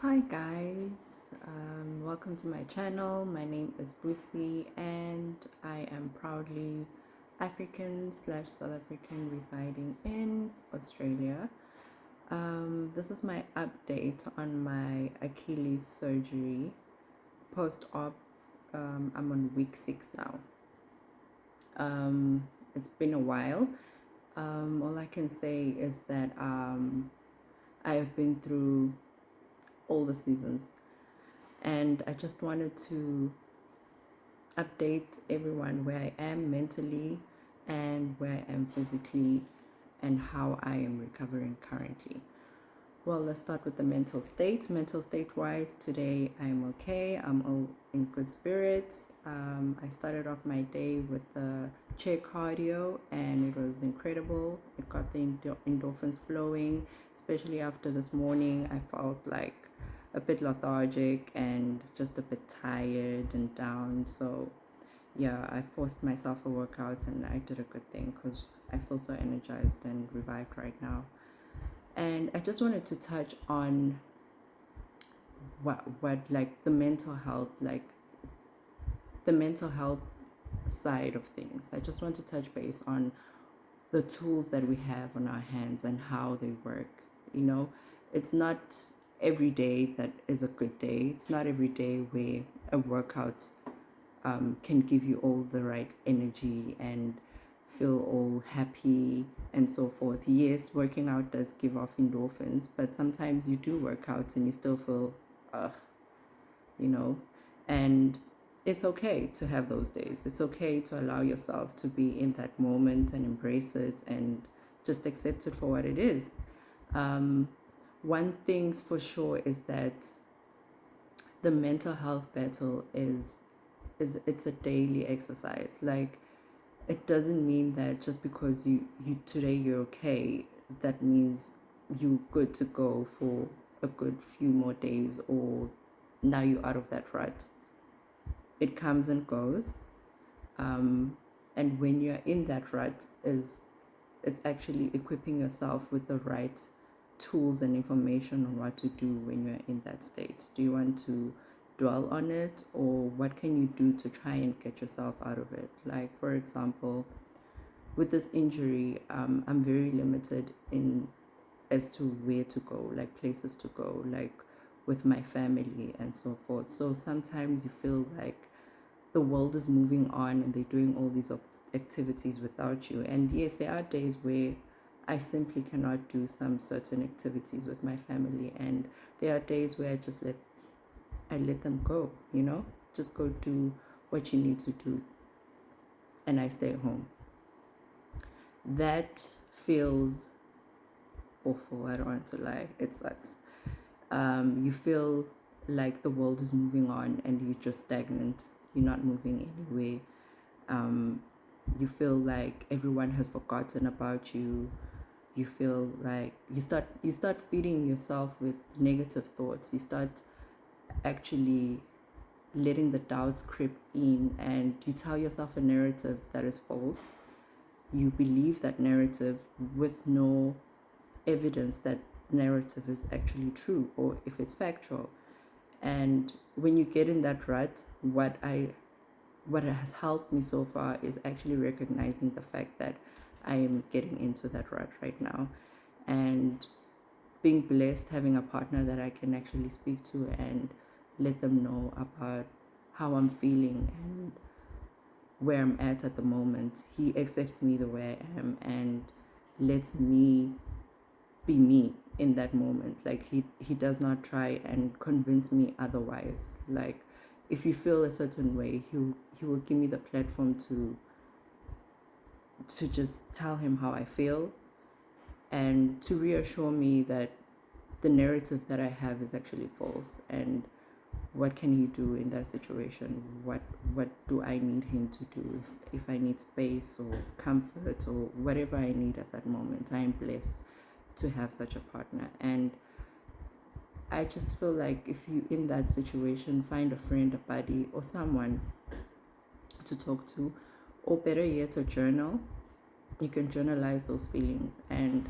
Hi guys, welcome to my channel. My name is Busi and I am proudly African slash South African residing in Australia. This is my update on my Achilles surgery post-op. I'm on week 6 now. It's been a while. All I can say is that I have been through all the seasons, and I just wanted to update everyone where I am mentally and where I am physically and how I am recovering currently. Well, let's start with the mental state. Mental state wise, today I'm okay. I'm all in good spirits. I started off my day with the chair cardio and it was incredible. It got the endorphins flowing, especially after this morning. I felt like a bit lethargic and just a bit tired and down. So yeah, I forced myself a workout and I did a good thing because I feel so energized and revived right now. And I just wanted to touch on what like the mental health side of things. I just want to touch base on the tools that we have on our hands and how they work. You know, it's not every day that is a good day. It's not every day where a workout can give you all the right energy and feel all happy and so forth. Yes, working out does give off endorphins, but sometimes you do work out and you still feel, ugh, you know, and it's okay to have those days. It's okay to allow yourself to be in that moment and embrace it and just accept it for what it is. One thing's for sure is that the mental health battle is it's a daily exercise. Like, it doesn't mean that just because you today you're okay, that means you're good to go for a good few more days, or now you're out of that rut. It comes and goes. And when you're in that rut, is it's actually equipping yourself with the right tools and information on what to do when you're in that state. Do you want to dwell on it, or what can you do to try and get yourself out of it? Like, for example, with this injury, I'm very limited in as to where to go, like places to go, like with my family and so forth. So sometimes you feel like the world is moving on and they're doing all these activities without you. And yes, there are days where I simply cannot do some certain activities with my family, and there are days where I let them go, you know, just go do what you need to do, and I stay home. That feels awful. I don't want to lie. It sucks. You feel like the world is moving on and you're just stagnant. You're not moving anywhere. You feel like everyone has forgotten about you. You feel like you start feeding yourself with negative thoughts. You start actually letting the doubts creep in, and you tell yourself a narrative that is false. You believe that narrative with no evidence that narrative is actually true or if it's factual. And when you get in that rut, what has helped me so far is actually recognizing the fact that I am getting into that rut right now, and being blessed having a partner that I can actually speak to and let them know about how I'm feeling and where I'm at the moment. He accepts me the way I am and lets me be me in that moment. Like, he does not try and convince me otherwise. Like, if you feel a certain way, he will give me the platform to just tell him how I feel and to reassure me that the narrative that I have is actually false, and what can he do in that situation? What do I need him to do if I need space or comfort or whatever I need at that moment? I am blessed to have such a partner. And I just feel like if you in that situation, find a friend, a buddy, or someone to talk to, or better yet, a journal. You can journalize those feelings and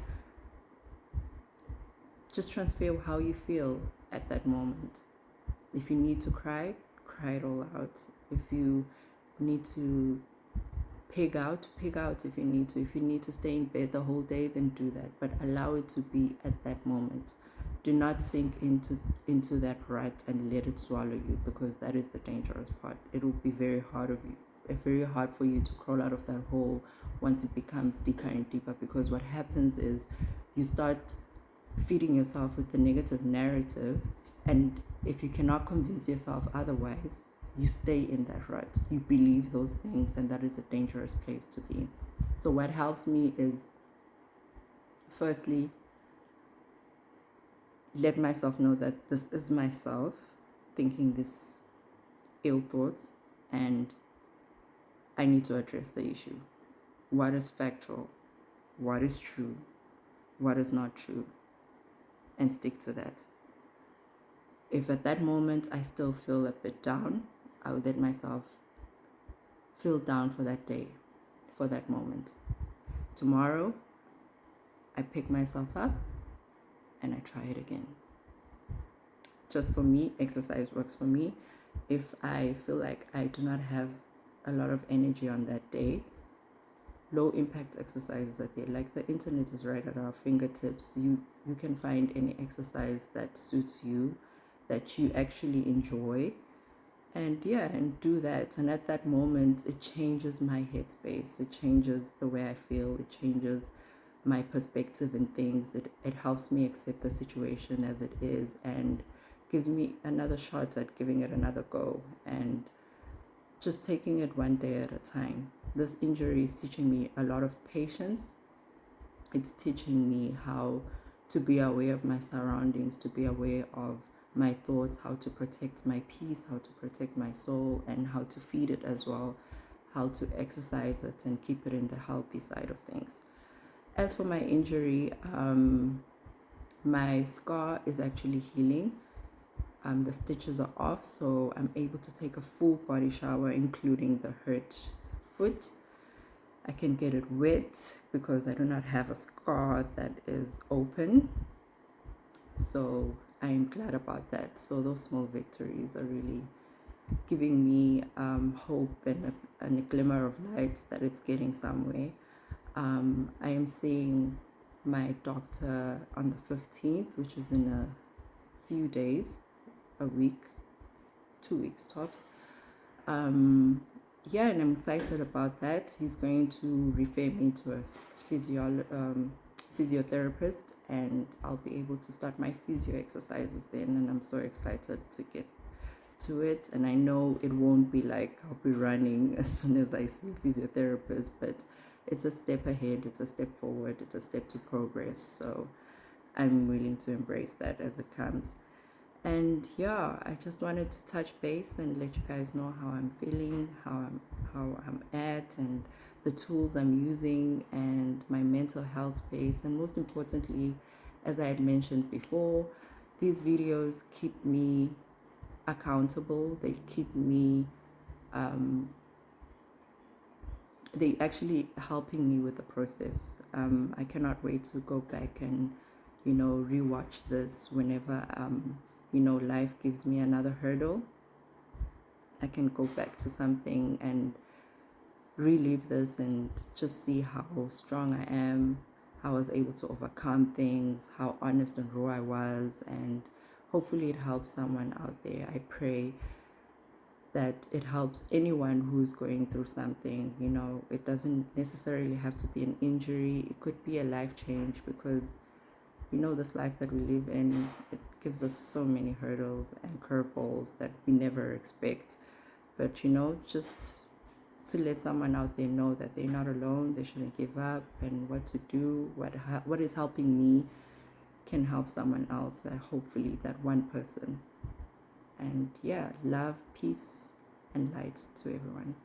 just transfer how you feel at that moment. If you need to cry, cry it all out. If you need to pig out if you need to. If you need to stay in bed the whole day, then do that. But allow it to be at that moment. Do not sink into that rut and let it swallow you, because that is the dangerous part. It will be very hard for you to crawl out of that hole once it becomes deeper and deeper, because what happens is you start feeding yourself with the negative narrative, and if you cannot convince yourself otherwise, you stay in that rut. You believe those things, and that is a dangerous place to be. So what helps me is, firstly, let myself know that this is myself thinking this ill thoughts, and I need to address the issue. What is factual? What is true? What is not true? And stick to that. If at that moment I still feel a bit down, I will let myself feel down for that day, for that moment. Tomorrow, I pick myself up and I try it again. Just for me, exercise works for me. If I feel like I do not have a lot of energy on that day, low impact exercises are there. Like, the internet is right at our fingertips. You can find any exercise that suits you, that you actually enjoy, and do that. And at that moment, it changes my headspace, it changes the way I feel, it changes my perspective in things. It helps me accept the situation as it is, and gives me another shot at giving it another go, and just taking it one day at a time. This injury is teaching me a lot of patience. It's teaching me how to be aware of my surroundings, to be aware of my thoughts, how to protect my peace, how to protect my soul, and how to feed it as well, how to exercise it and keep it in the healthy side of things. As for my injury, my scar is actually healing. The stitches are off, so I'm able to take a full body shower, including the hurt foot. I can get it wet because I do not have a scar that is open. So I am glad about that. So those small victories are really giving me hope and a glimmer of light that it's getting somewhere. I am seeing my doctor on the 15th, which is in a few days, a week, 2 weeks tops. And I'm excited about that. He's going to refer me to a physiotherapist, and I'll be able to start my physio exercises then, and I'm so excited to get to it. And I know it won't be like I'll be running as soon as I see a physiotherapist, but it's a step ahead, it's a step forward, it's a step to progress. So I'm willing to embrace that as it comes. And I just wanted to touch base and let you guys know how I'm feeling, how I'm at, and the tools I'm using, and my mental health space. And most importantly, as I had mentioned before, these videos keep me accountable. They keep me they actually helping me with the process. I cannot wait to go back and rewatch this whenever life gives me another hurdle. I can go back to something and relive this and just see how strong I am, how I was able to overcome things, how honest and raw I was, and hopefully it helps someone out there. I pray that it helps anyone who's going through something. It doesn't necessarily have to be an injury. It could be a life change, because this life that we live in, it gives us so many hurdles and curveballs that we never expect. But just to let someone out there know that they're not alone, they shouldn't give up, and what to do, what is helping me can help someone else, hopefully that one person. And love, peace, and light to everyone.